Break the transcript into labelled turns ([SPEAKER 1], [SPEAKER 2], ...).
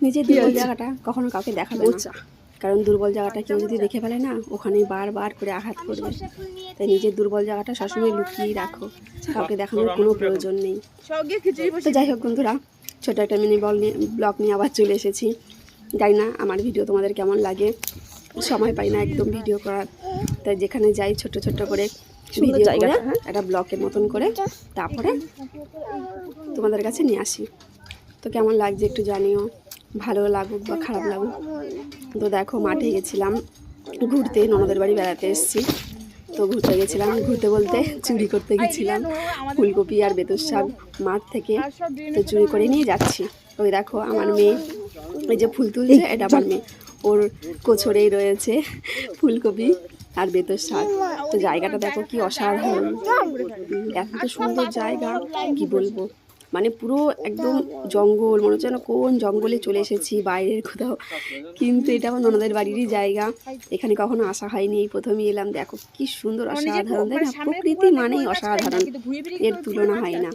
[SPEAKER 1] নিজের দুর্বল জায়গাটা কখনো কাউকে দেখাবে না, কারণ দুর্বল জায়গাটা কেউ যদি দেখে ফেলে না, ওখানে বারবার করে আঘাত করবে। তাই নিজের দুর্বল জায়গাটা সবসময় লুকিয়ে রাখো, কাউকে দেখানোর কোনো প্রয়োজন নেই। তো যাই হোক বন্ধুরা, ছোটো একটা মিনি ব্লগ নিয়ে আবার চলে এসেছি। জানি না আমার ভিডিও তোমাদের কেমন লাগে, সময় পাই না একদম ভিডিও করার, তাই যেখানে যাই ছোট্ট ছোট্ট করে ভিডিও করে একটা ব্লগের মতন করে তারপরে তোমাদের কাছে নিয়ে আসি। তো কেমন লাগছে একটু জানিও, ভালো লাগুক বা খারাপ লাগুক। তো দেখো মাঠে গেছিলাম ঘুরতে, ননদের বাড়ি বেড়াতে এসেছি। তো ঘুরতে গেছিলাম, ঘুরতে বলতে চুরি করতে গেছিলাম ফুলকপি আর বেতুর শাক মাঠ থেকে। তো চুরি করে নিয়ে যাচ্ছি। ওই দেখো আমার মেয়ে এই যে ফুল তুলছে, এটা আমার মেয়ে, ওর কোছরেই রয়েছে ফুলকপি আর বেতুর শাক। তো জায়গাটা দেখো কি অসাধারণ, এত সুন্দর জায়গা কি বলবো, মানে পুরো একদম জঙ্গল, মনে হচ্ছে যেন কোন জঙ্গলে চলে এসেছি বাইরের কোথাও। কিন্তু এটা আমার ননদের বাড়িরই জায়গা, এখানে কখনো আসা হয়নি, এই প্রথমেই এলাম। দেখো কি সুন্দর অসাধারণ, তাই না? প্রকৃতি মানেই অসাধারণ, এর তুলনা হয় না।